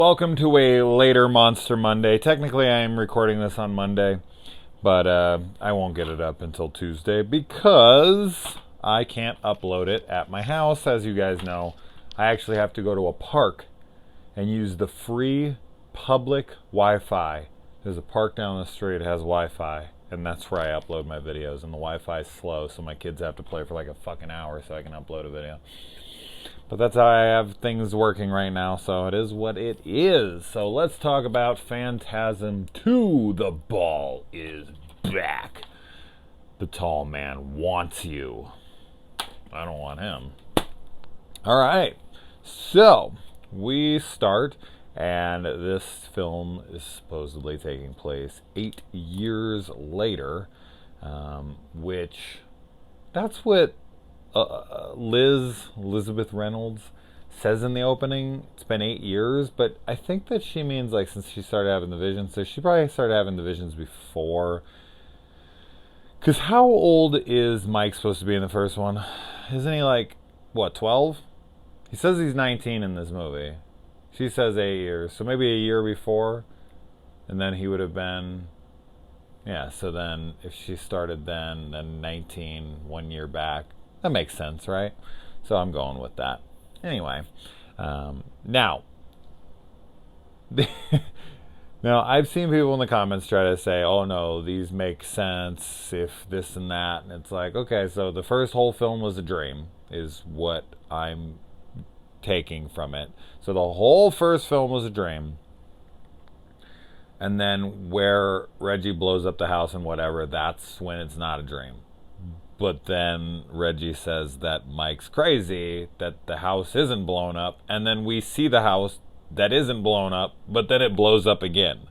Welcome to a later Monster Monday. Technically, I am recording this on Monday, but I won't get it up until Tuesday because I can't upload it at my house. As you guys know, I actually have to go to a park and use the free public Wi-Fi. There's a park down the street that has Wi-Fi, and that's where I upload my videos. And the Wi-Fi is slow, so my kids have to play for like a fucking hour so I can upload a video. But that's how I have things working right now, so it is what it is. So let's talk about Phantasm 2. The ball is back. The tall man wants you. I don't want him. All right. So we start, and this film is supposedly taking place 8 years later, which that's what Elizabeth Reynolds says in the opening. It's been 8 years, but I think that she means like since she started having the visions. So she probably started having the visions before. Because how old is Mike supposed to be in the first one? Isn't he like, what, 12? He says he's 19 in this movie. She says 8 years. So maybe a year before. And then he would have been... Yeah, so then if she started then 19, 1 year back. That makes sense, right? So I'm going with that. Anyway, now, now I've seen people in the comments try to say, "Oh no, these make sense if this and that," and it's like, okay, so the first whole film was a dream, is what I'm taking from it. So the whole first film was a dream, and then where Reggie blows up the house and whatever, that's when it's not a dream. But then Reggie says that Mike's crazy, that the house isn't blown up, and then we see the house that isn't blown up, but then it blows up again.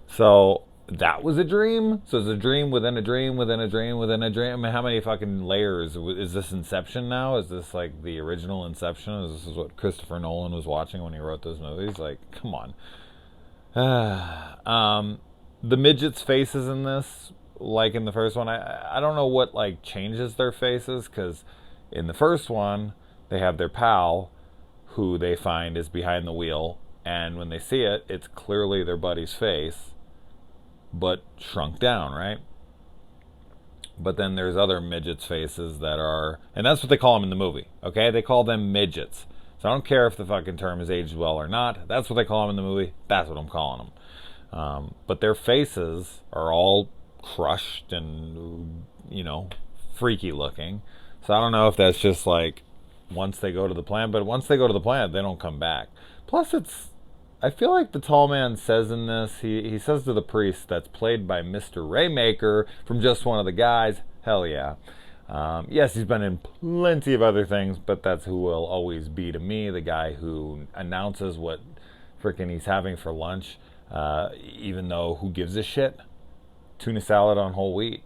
So that was a dream? So it's a dream within a dream within a dream within a dream? I mean, how many fucking layers? Is this Inception now? Is this like the original Inception? Is this what Christopher Nolan was watching when he wrote those movies? Like, come on. The midgets' faces in this... like in the first one, I don't know what like changes their faces, because in the first one they have their pal who they find is behind the wheel, and when they see it, it's clearly their buddy's face but shrunk down, right? But then there's other midgets' faces that are, and that's what they call them in the movie, okay? They call them midgets. So I don't care if the fucking term is aged well or not. That's what they call them in the movie. That's what I'm calling them. But their faces are all crushed and, you know, freaky looking. So I don't know if that's just like once they go to the planet, but once they go to the planet, they don't come back. Plus, I feel like the tall man says in this, he says to the priest that's played by Mr. Raymaker from Just One of the Guys, hell yeah. Yes, he's been in plenty of other things, but that's who will always be to me, the guy who announces what frickin' he's having for lunch, even though who gives a shit? Tuna salad on whole wheat.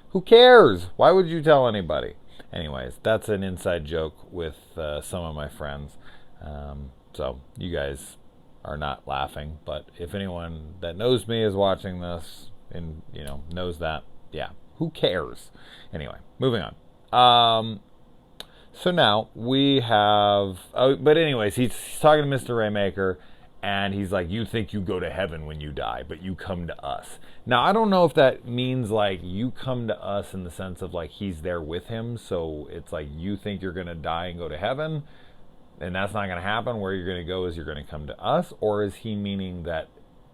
Who cares? Why would you tell anybody? Anyways, that's an inside joke with some of my friends. So you guys are not laughing, but if anyone that knows me is watching this and, you know, knows that, yeah, who cares? Anyway, moving on. So now we have... Oh, but anyways, he's talking to Mr. Raymaker, and he's like, you think you go to heaven when you die, but you come to us. Now, I don't know if that means like you come to us in the sense of like he's there with him. So it's like you think you're going to die and go to heaven, and that's not going to happen. Where you're going to go is you're going to come to us. Or is he meaning that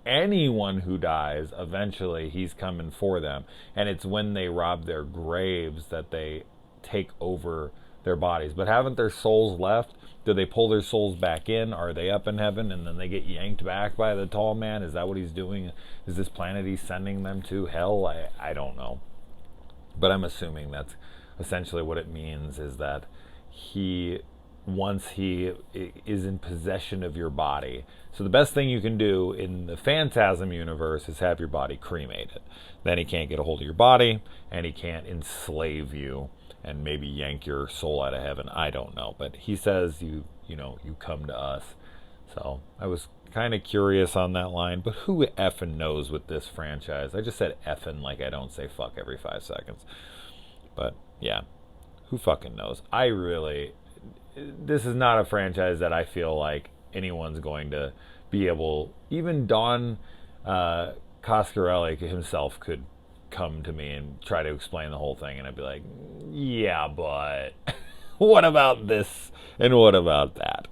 anyone who dies, eventually he's coming for them? And it's when they rob their graves that they take over their bodies. But haven't their souls left? Do they pull their souls back in? Are they up in heaven and then they get yanked back by the tall man? Is that what he's doing? Is this planet he's sending them to? Hell, I don't know. But I'm assuming that's essentially what it means, is that once he is in possession of your body. So the best thing you can do in the Phantasm universe is have your body cremated. Then he can't get a hold of your body, and he can't enslave you and maybe yank your soul out of heaven. I don't know. But he says you come to us. So I was kind of curious on that line. But who effing knows with this franchise? I just said effing like I don't say fuck every 5 seconds. But yeah, who fucking knows? This is not a franchise that I feel like anyone's going to be able, even Don Coscarelli himself could come to me and try to explain the whole thing, and I'd be like, yeah, but what about this and what about that?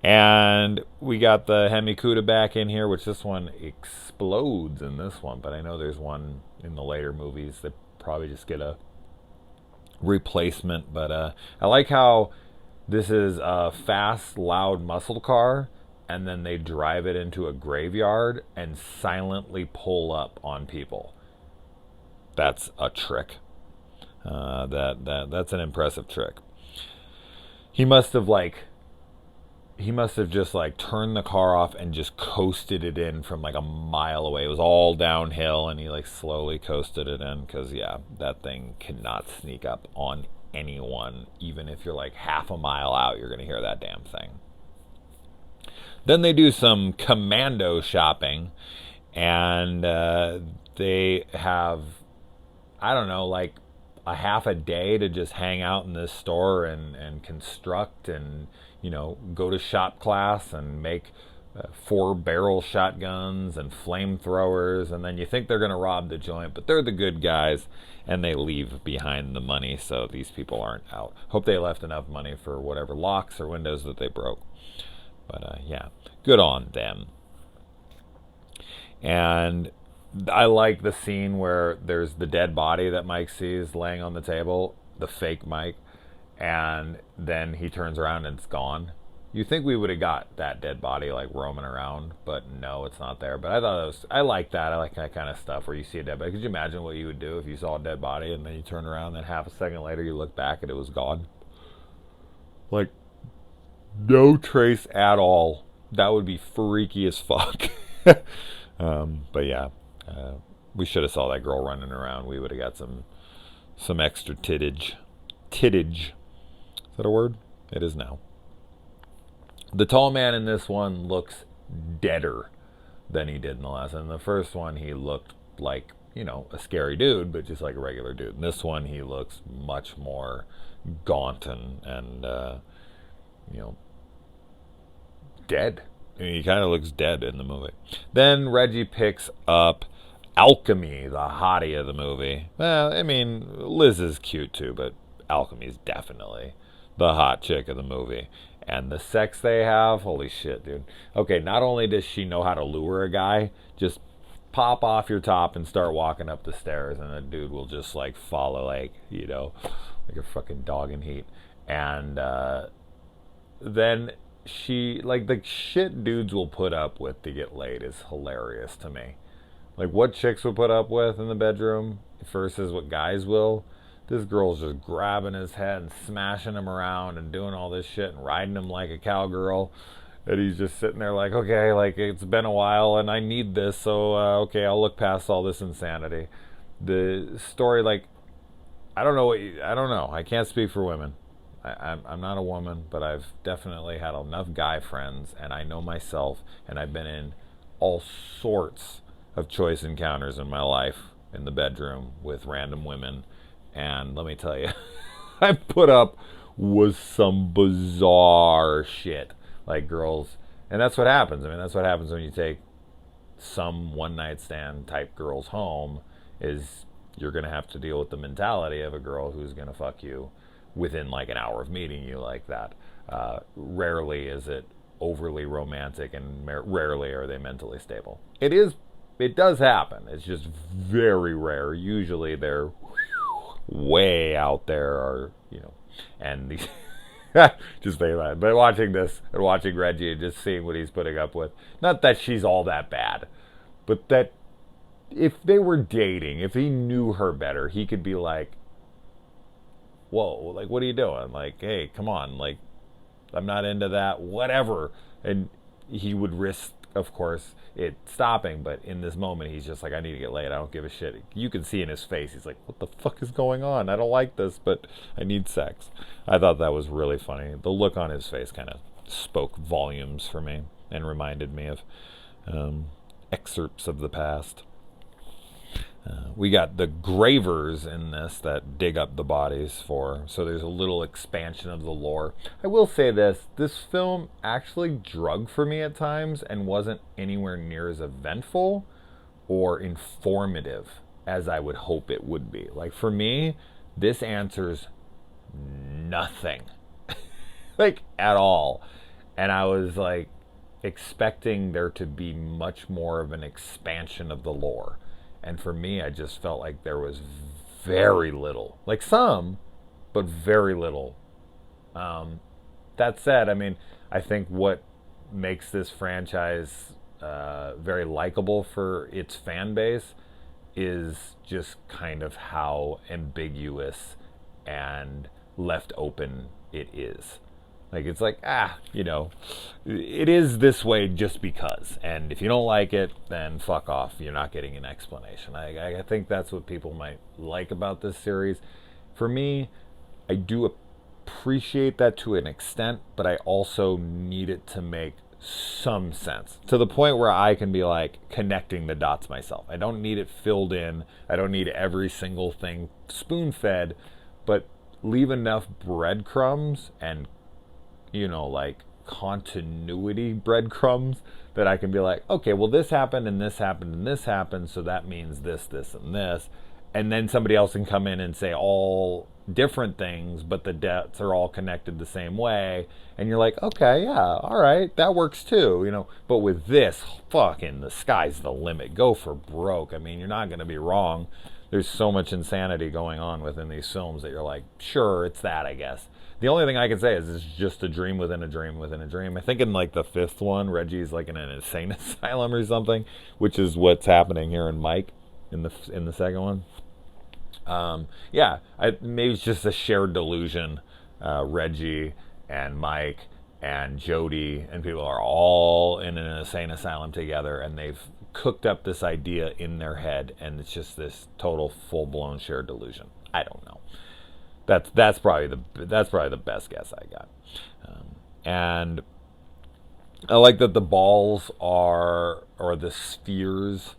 And we got the Hemi Cuda back in here, which this one explodes in this one, but I know there's one in the later movies that probably just get a replacement. But I like how this is a fast, loud muscle car, and then they drive it into a graveyard and silently pull up on people. That's a trick. That's an impressive trick. He must have just like turned the car off and just coasted it in from like a mile away. It was all downhill, and he like slowly coasted it in, because yeah, that thing cannot sneak up on anyone. Even if you're like half a mile out, you're gonna hear that damn thing. Then they do some commando shopping, and they have, I don't know, like a half a day to just hang out in this store and construct and, you know, go to shop class and make 4-barrel shotguns and flamethrowers. And then you think they're going to rob the joint, but they're the good guys, and they leave behind the money, so these people aren't out. Hope they left enough money for whatever locks or windows that they broke. But yeah, good on them. And I like the scene where there's the dead body that Mike sees laying on the table, the fake Mike, and then he turns around and it's gone. You think we would have got that dead body like roaming around, but no, it's not there. But I like that. I like that kind of stuff where you see a dead body. Could you imagine what you would do if you saw a dead body and then you turn around and then half a second later you look back and it was gone? Like, no trace at all. That would be freaky as fuck. But yeah, we should have saw that girl running around. We would have got some extra tittage. Tittage. Is that a word? It is now. The tall man in this one looks deader than he did in the last one. In the first one, he looked like, you know, a scary dude, but just like a regular dude. In this one, he looks much more gaunt and you know, dead. I mean, he kind of looks dead in the movie. Then Reggie picks up Alchemy, the hottie of the movie. Well, I mean, Liz is cute too, but Alchemy's definitely the hot chick of the movie. And the sex they have, holy shit, dude. Okay, not only does she know how to lure a guy, just pop off your top and start walking up the stairs, and a dude will just like follow, like, you know, like a fucking dog in heat. And then she, like, the shit dudes will put up with to get laid is hilarious to me. Like, what chicks would put up with in the bedroom versus what guys will. This girl's just grabbing his head and smashing him around and doing all this shit and riding him like a cowgirl. And he's just sitting there like, okay, like, it's been a while and I need this, so okay, I'll look past all this insanity. The story, like, I don't know. I can't speak for women. I'm not a woman, but I've definitely had enough guy friends, and I know myself, and I've been in all sorts of choice encounters in my life in the bedroom with random women. And let me tell you, I put up with some bizarre shit. Like, girls, and that's what happens. I mean, that's what happens when you take some one-night stand type girls home, is you're going to have to deal with the mentality of a girl who's going to fuck you within like an hour of meeting you like that. Rarely is it overly romantic, and rarely are they mentally stable. It does happen. It's just very rare. Usually they're way out there, or, you know, and these just think about it. But watching this and watching Reggie and just seeing what he's putting up with, not that she's all that bad, but that if they were dating, if he knew her better, he could be like, whoa, like, what are you doing? Like, hey, come on, like, I'm not into that, whatever. And he would risk, of course, it stopping, but in this moment, he's just like, I need to get laid, I don't give a shit. You can see in his face, he's like, what the fuck is going on? I don't like this, but I need sex. I thought that was really funny. The look on his face kind of spoke volumes for me and reminded me of excerpts of the past. We got the gravers in this that dig up the bodies for, so there's a little expansion of the lore. I will say this film actually drug for me at times and wasn't anywhere near as eventful or informative as I would hope it would be. Like, for me, this answers nothing. Like, at all. And I was like expecting there to be much more of an expansion of the lore. And for me, I just felt like there was very little. Like, some, but very little. That said, I mean, I think what makes this franchise very likable for its fan base is just kind of how ambiguous and left open it is. Like, it's like, it is this way just because. And if you don't like it, then fuck off. You're not getting an explanation. I think that's what people might like about this series. For me, I do appreciate that to an extent, but I also need it to make some sense. To the point where I can be like connecting the dots myself. I don't need it filled in. I don't need every single thing spoon-fed, but leave enough breadcrumbs and like continuity breadcrumbs that I can be like, okay, well, this happened and this happened and this happened, so that means this, this, and this. And then somebody else can come in and say all different things, but the deaths are all connected the same way. And you're like, okay, yeah, all right, that works too, But with this, fucking, the sky's the limit. Go for broke. I mean, you're not going to be wrong. There's so much insanity going on within these films that you're like, sure, it's that, I guess. The only thing I can say is it's just a dream within a dream within a dream. I think in like the fifth one, Reggie's like in an insane asylum or something, which is what's happening here in Mike in the second one. Maybe it's just a shared delusion. Reggie and Mike and Jody and people are all in an insane asylum together, and they've cooked up this idea in their head, and it's just this total full-blown shared delusion. I don't know. That's probably the best guess I got. And I like that the balls or the spheres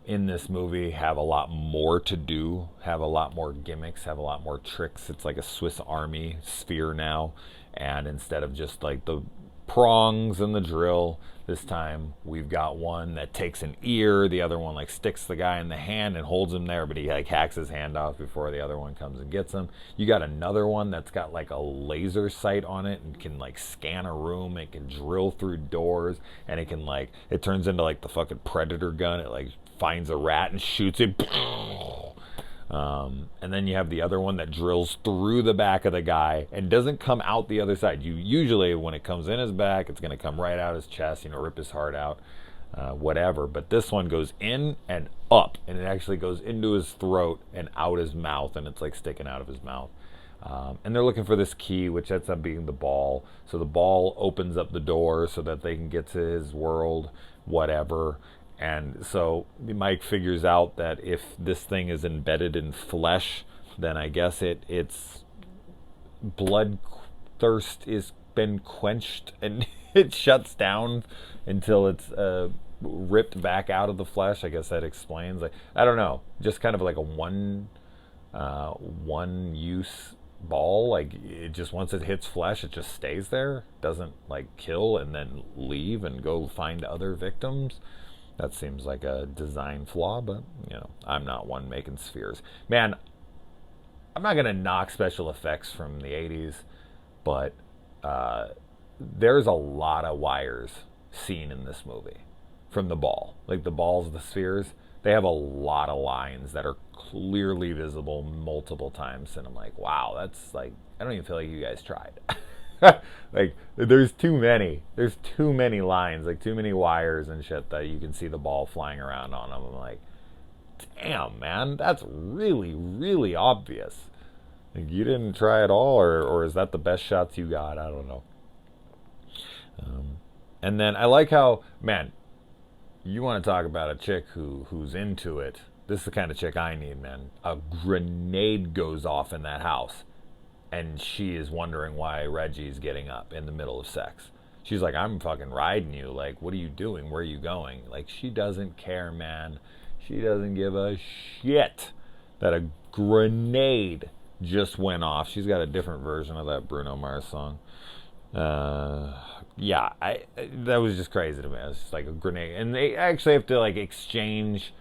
in this movie have a lot more to do, have a lot more gimmicks, have a lot more tricks. It's like a Swiss Army sphere now, and instead of just like the prongs and the drill, this time we've got one that takes an ear, the other one like sticks the guy in the hand and holds him there, but he like hacks his hand off before the other one comes and gets him. You got another one that's got like a laser sight on it and can like scan a room, it can drill through doors, and it can like, it turns into like the fucking Predator gun. It like finds a rat and shoots it. And then you have the other one that drills through the back of the guy and doesn't come out the other side. You usually, when it comes in his back, it's going to come right out his chest, rip his heart out, whatever. But this one goes in and up, and it actually goes into his throat and out his mouth, and it's like sticking out of his mouth. And they're looking for this key, which ends up being the ball. So the ball opens up the door so that they can get to his world, whatever. And so Mike figures out that if this thing is embedded in flesh, then I guess its blood thirst is been quenched and it shuts down until it's ripped back out of the flesh. I guess that explains. Like, I don't know, just kind of like a one use ball. Like, it just, once it hits flesh, it just stays there, doesn't like kill and then leave and go find other victims. That seems like a design flaw, but, I'm not one making spheres. Man, I'm not going to knock special effects from the 80s, but there's a lot of wires seen in this movie from the ball. Like, the balls, the spheres, they have a lot of lines that are clearly visible multiple times. And I'm like, wow, that's like, I don't even feel like you guys tried. Like, there's too many lines, like too many wires and shit that you can see the ball flying around on them. I'm like, damn, man, that's really, really obvious. Like, you didn't try at all, or is that the best shots you got? I don't know. And then I like how, man, you want to talk about a chick who's into it. This is the kind of chick I need, man. A grenade goes off in that house, and she is wondering why Reggie's getting up in the middle of sex. She's like, I'm fucking riding you. Like, what are you doing? Where are you going? Like, she doesn't care, man. She doesn't give a shit that a grenade just went off. She's got a different version of that Bruno Mars song. Yeah, that was just crazy to me. It's just like a grenade, and they actually have to like exchange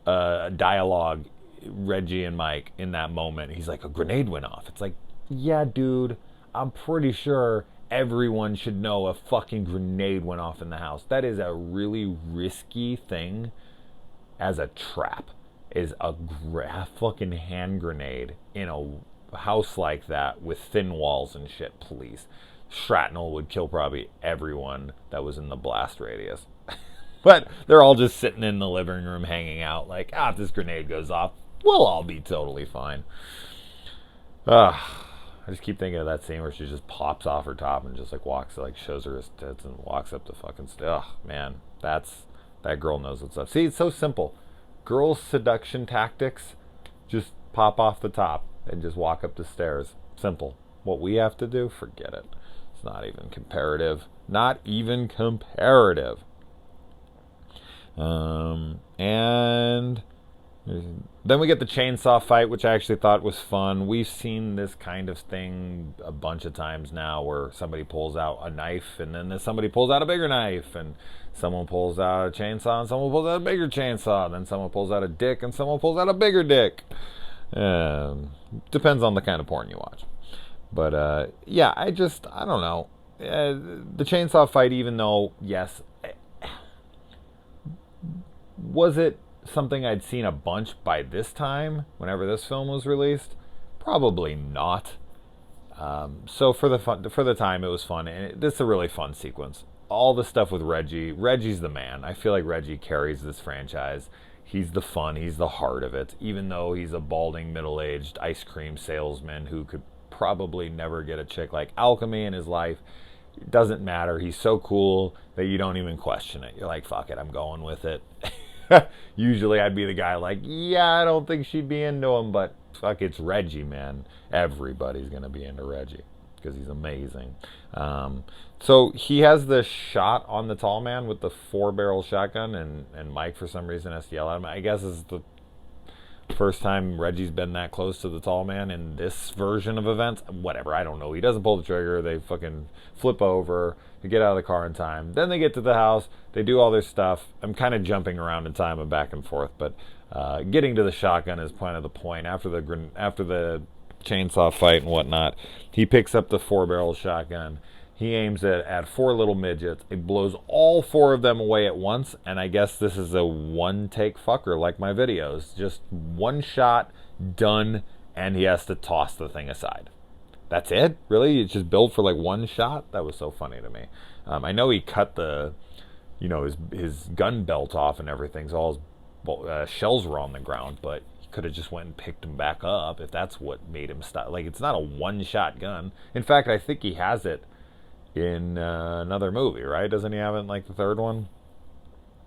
dialogue. Reggie and Mike in that moment. He's like, a grenade went off. It's like, yeah, dude, I'm pretty sure everyone should know a fucking grenade went off in the house. That is a really risky thing as a trap. Is a fucking hand grenade in a house like that with thin walls and shit, please. Shrapnel would kill probably everyone that was in the blast radius. But they're all just sitting in the living room hanging out like, if this grenade goes off, we'll all be totally fine. I just keep thinking of that scene where she just pops off her top and just like walks, like shows her tits and walks up the fucking stairs. Man, that girl knows what's up. See, it's so simple. Girls' seduction tactics, just pop off the top and just walk up the stairs. Simple. What we have to do, forget it. It's not even comparative. Not even comparative. And then we get the chainsaw fight, which I actually thought was fun. We've seen this kind of thing a bunch of times now where somebody pulls out a knife and then somebody pulls out a bigger knife and someone pulls out a chainsaw and someone pulls out a bigger chainsaw and then someone pulls out a dick and someone pulls out a bigger dick. Depends on the kind of porn you watch. But yeah, I don't know. The chainsaw fight, even though, yes, was it something I'd seen a bunch by this time, whenever this film was released? Probably not. So for the time, it was fun, and this is a really fun sequence. All the stuff with Reggie. Reggie's the man. I feel like Reggie carries this franchise. He's the fun. He's the heart of it. Even though he's a balding, middle-aged ice cream salesman who could probably never get a chick like Alchemy in his life, it doesn't matter. He's so cool that you don't even question it. You're like, fuck it, I'm going with it. Usually I'd be the guy like, yeah, I don't think she'd be into him, but fuck, it's Reggie, man. Everybody's going to be into Reggie because he's amazing. So he has this shot on the tall man with the 4-barrel shotgun, and Mike, for some reason, has to yell at him. I guess it's the first time Reggie's been that close to the tall man in this version of events. Whatever, I don't know. He doesn't pull the trigger. They fucking flip over. They get out of the car in time. Then they get to the house. They do all their stuff. I'm kind of jumping around in time and back and forth, but getting to the shotgun is kind of the point. After the chainsaw fight and whatnot, he picks up the 4-barrel shotgun. He aims it at 4 little midgets. It blows all 4 of them away at once, and I guess this is a one-take fucker like my videos. Just one shot, done, and he has to toss the thing aside. That's it? Really? It's just built for like one shot? That was so funny to me. I know he cut his gun belt off and everything, so all his shells were on the ground, but he could have just went and picked them back up if that's what made him stop. Like, it's not a one-shot gun. In fact, I think he has it in another movie, right? Doesn't he have it in like the 3rd one?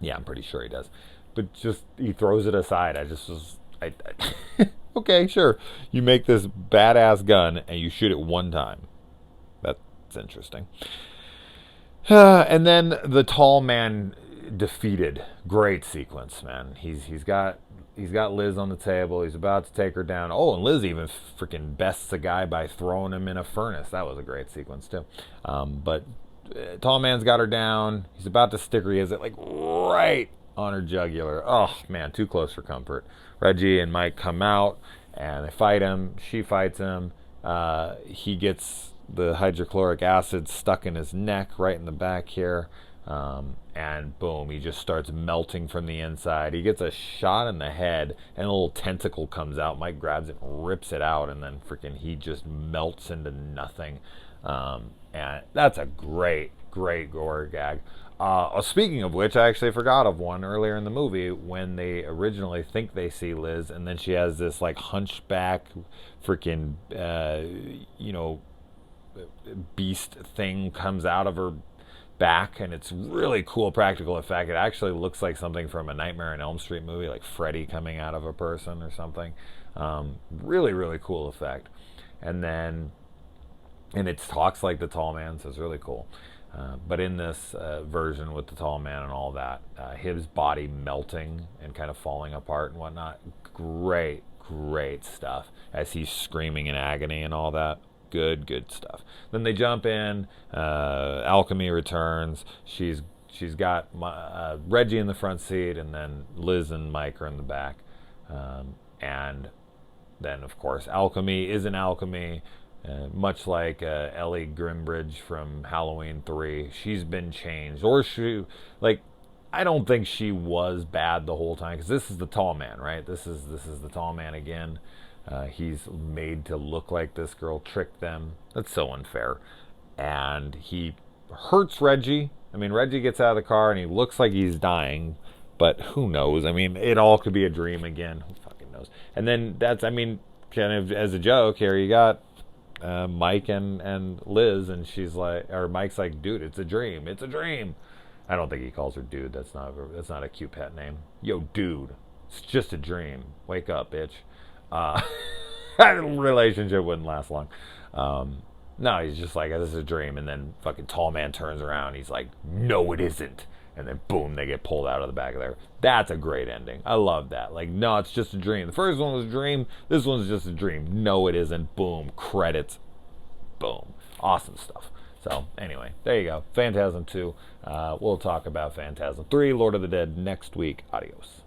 Yeah, I'm pretty sure he does. But just, he throws it aside. Okay, sure. You make this badass gun and you shoot it one time. That's interesting. And then the tall man defeated. Great sequence, man. He's got Liz on the table. He's about to take her down. Oh, and Liz even freaking bests a guy by throwing him in a furnace. That was a great sequence too. But tall man's got her down. He's about to stick her. He has it like right on her jugular. Oh man, too close for comfort. Reggie and Mike come out and they fight him. She fights him. He gets the hydrochloric acid stuck in his neck right in the back here. And boom, he just starts melting from the inside. He gets a shot in the head and a little tentacle comes out. Mike grabs it and rips it out, and then freaking he just melts into nothing. And that's a great gore gag. Speaking of which, I actually forgot of one earlier in the movie when they originally think they see Liz, and then she has this like hunchback freaking beast thing comes out of her back, and it's really cool practical effect. It actually looks like something from a Nightmare on Elm Street movie, like Freddy coming out of a person or something. Really cool effect. And it talks like the tall man, so it's really cool. But in this version with the tall man and all that, his body melting and kind of falling apart and whatnot, great stuff as he's screaming in agony and all that. Good stuff. Then they jump in. Alchemy returns. She's got Reggie in the front seat, and then Liz and Mike are in the back. And then, of course, Alchemy isn't Alchemy. Much like Ellie Grimbridge from Halloween 3, she's been changed. Or I don't think she was bad the whole time, because this is the tall man, right? This is the tall man again. He's made to look like this girl, tricked them. That's so unfair. And he hurts Reggie. I mean, Reggie gets out of the car and he looks like he's dying, but who knows? I mean, it all could be a dream again. Who fucking knows? And then kind of as a joke, here you got Mike and Liz, and Mike's like, dude, it's a dream. It's a dream. I don't think he calls her dude. That's not a cute pet name. Yo, dude, it's just a dream. Wake up, bitch. That relationship wouldn't last long. No, he's just like, this is a dream. And then fucking tall man turns around. He's like, no, it isn't. And then boom, they get pulled out of the back of there. That's a great ending. I love that. Like, no, it's just a dream. The first one was a dream. This one's just a dream. No, it isn't. Boom. Credits. Boom. Awesome stuff. So anyway, there you go. Phantasm 2. We'll talk about Phantasm 3, Lord of the Dead, next week. Adios.